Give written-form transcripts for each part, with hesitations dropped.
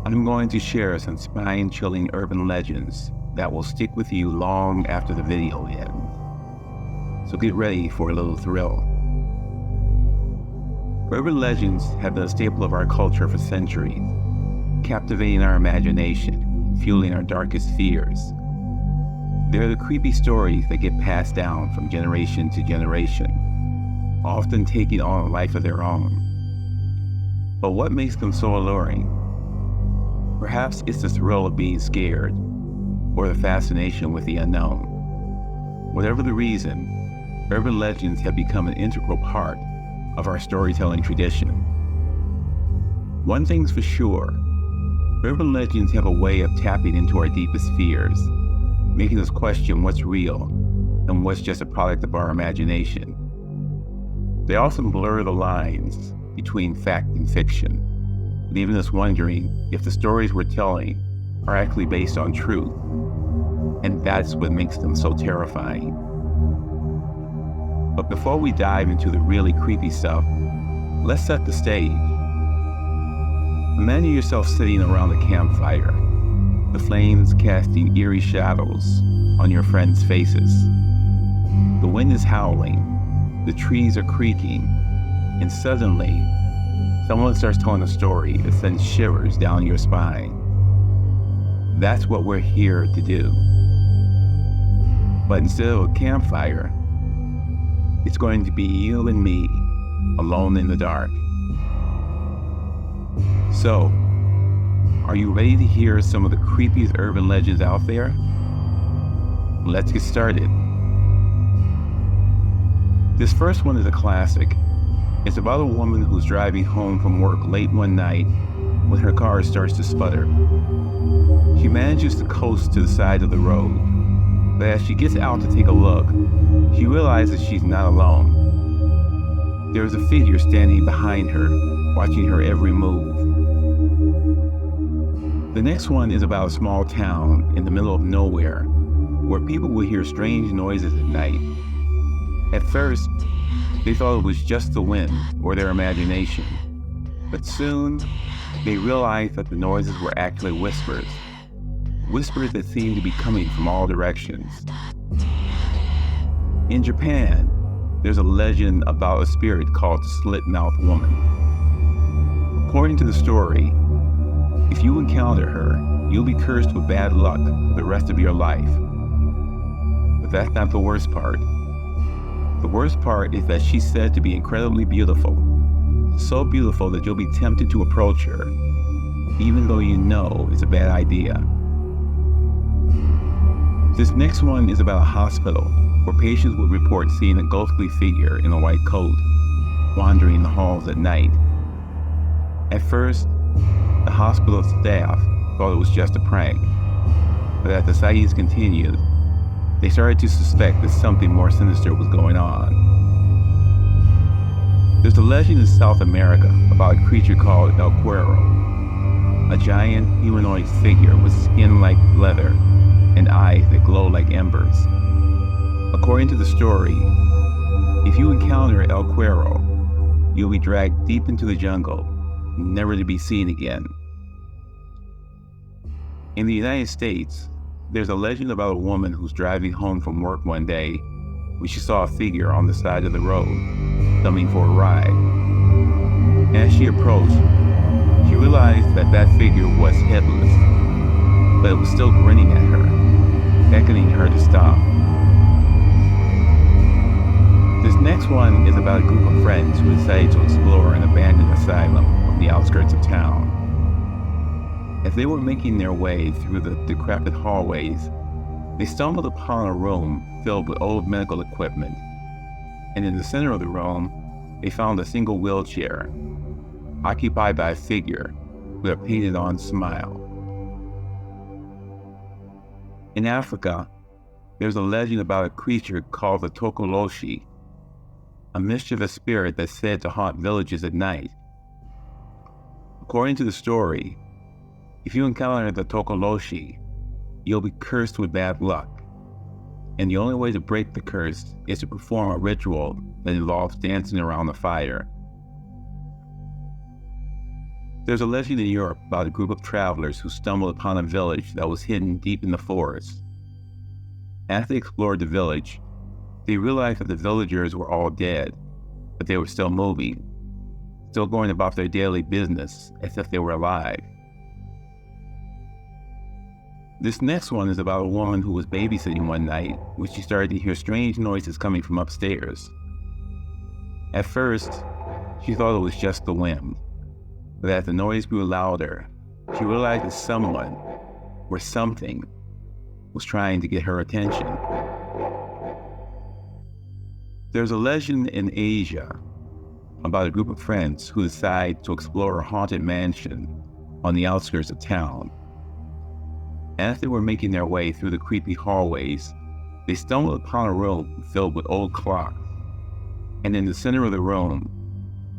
I'm going to share some spine-chilling urban legends that will stick with you long after the video ends. So get ready for a little thrill. Urban legends have been a staple of our culture for centuries, captivating our imagination, fueling our darkest fears. They're the creepy stories that get passed down from generation to generation, often taking on a life of their own. But what makes them so alluring? Perhaps it's the thrill of being scared, or the fascination with the unknown. Whatever the reason, urban legends have become an integral part of our storytelling tradition. One thing's for sure, urban legends have a way of tapping into our deepest fears, making us question what's real and what's just a product of our imagination. They often blur the lines between fact and fiction, leaving us wondering if the stories we're telling are actually based on truth, and that's what makes them so terrifying. But before we dive into the really creepy stuff, let's set the stage. Imagine yourself sitting around a campfire, the flames casting eerie shadows on your friends' faces. The wind is howling, the trees are creaking, and suddenly, someone starts telling a story that sends shivers down your spine. That's what we're here to do. But instead of a campfire, it's going to be you and me, alone in the dark. So, are you ready to hear some of the creepiest urban legends out there? Let's get started. This first one is a classic. It's about a woman who's driving home from work late one night when her car starts to sputter. She manages to coast to the side of the road, but as she gets out to take a look, she realizes she's not alone. There's a figure standing behind her, watching her every move. The next one is about a small town in the middle of nowhere, where people will hear strange noises at night. At first, they thought it was just the wind or their imagination, but soon they realized that the noises were actually whispers that seemed to be coming from all directions. In Japan, there's a legend about a spirit called the slit-mouthed woman. According to the story, if you encounter her, you'll be cursed with bad luck for the rest of your life. But that's not the worst part. The worst part is that she's said to be incredibly beautiful, so beautiful that you'll be tempted to approach her, even though you know it's a bad idea. This next one is about a hospital where patients would report seeing a ghostly figure in a white coat, wandering the halls at night. At first, the hospital staff thought it was just a prank, but as the sightings continued, they started to suspect that something more sinister was going on. There's a legend in South America about a creature called El Cuero, a giant humanoid figure with skin like leather and eyes that glow like embers. According to the story, if you encounter El Cuero, you'll be dragged deep into the jungle, never to be seen again. In the United States, there's a legend about a woman who's driving home from work one day when she saw a figure on the side of the road, coming for a ride. And as she approached, she realized that that figure was headless, but it was still grinning at her, beckoning her to stop. This next one is about a group of friends who decided to explore an abandoned asylum on the outskirts of town. As they were making their way through the decrepit hallways, they stumbled upon a room filled with old medical equipment, and in the center of the room, they found a single wheelchair, occupied by a figure with a painted-on smile. In Africa, there's a legend about a creature called the Tokoloshi, a mischievous spirit that's said to haunt villages at night. According to the story, if you encounter the Tokoloshi, you'll be cursed with bad luck, and the only way to break the curse is to perform a ritual that involves dancing around the fire. There's a legend in Europe about a group of travelers who stumbled upon a village that was hidden deep in the forest. As they explored the village, they realized that the villagers were all dead, but they were still moving, still going about their daily business as if they were alive. This next one is about a woman who was babysitting one night when she started to hear strange noises coming from upstairs. At first, she thought it was just the wind, but as the noise grew louder, she realized that someone, or something, was trying to get her attention. There's a legend in Asia about a group of friends who decide to explore a haunted mansion on the outskirts of town. As they were making their way through the creepy hallways, they stumbled upon a room filled with old clocks, and in the center of the room,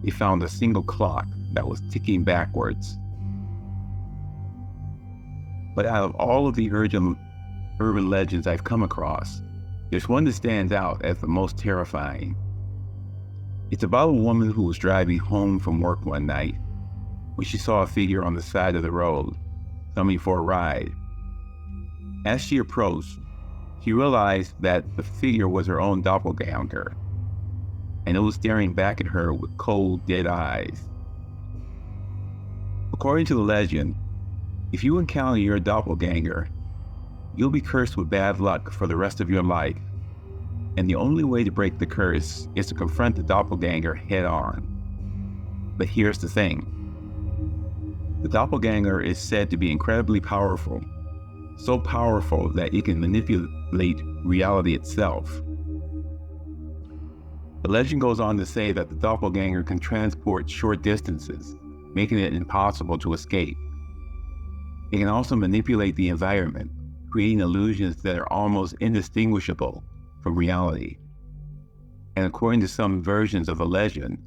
they found a single clock that was ticking backwards. But out of all of the urban legends I've come across, there's one that stands out as the most terrifying. It's about a woman who was driving home from work one night when she saw a figure on the side of the road, coming for a ride. As she approached, she realized that the figure was her own doppelganger, and it was staring back at her with cold, dead eyes. According to the legend, if you encounter your doppelganger, you'll be cursed with bad luck for the rest of your life, and the only way to break the curse is to confront the doppelganger head on. But here's the thing. The doppelganger is said to be incredibly powerful, so powerful that it can manipulate reality itself. The legend goes on to say that the doppelganger can transport short distances, making it impossible to escape. It can also manipulate the environment, creating illusions that are almost indistinguishable from reality. And according to some versions of the legend,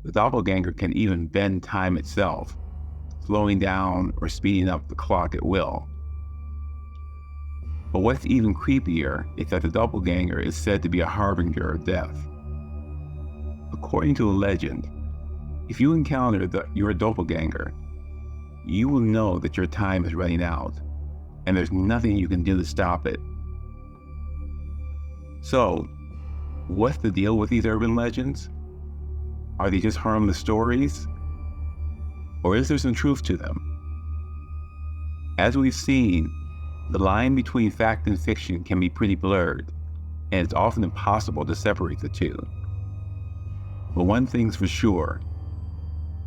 the doppelganger can even bend time itself, slowing down or speeding up the clock at will. But what's even creepier is that the doppelganger is said to be a harbinger of death. According to the legend, if you encounter your doppelganger, you will know that your time is running out, and there's nothing you can do to stop it. So, what's the deal with these urban legends? Are they just harmless stories? Or is there some truth to them? As we've seen, the line between fact and fiction can be pretty blurred, and it's often impossible to separate the two. But one thing's for sure,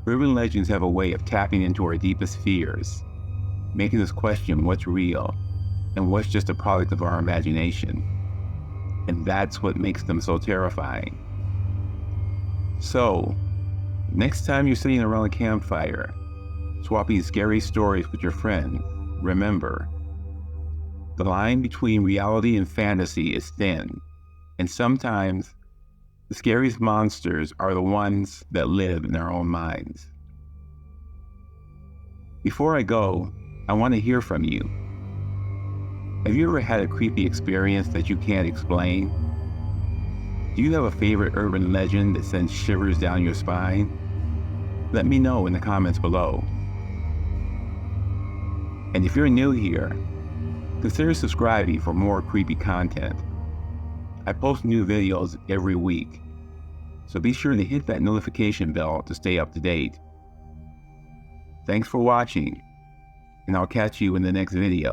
urban legends have a way of tapping into our deepest fears, making us question what's real and what's just a product of our imagination. And that's what makes them so terrifying. So, next time you're sitting around a campfire, swapping scary stories with your friends, remember, the line between reality and fantasy is thin, and sometimes the scariest monsters are the ones that live in our own minds. Before I go, I want to hear from you. Have you ever had a creepy experience that you can't explain? Do you have a favorite urban legend that sends shivers down your spine? Let me know in the comments below. And if you're new here, consider subscribing for more creepy content. I post new videos every week, so be sure to hit that notification bell to stay up to date. Thanks for watching, and I'll catch you in the next video.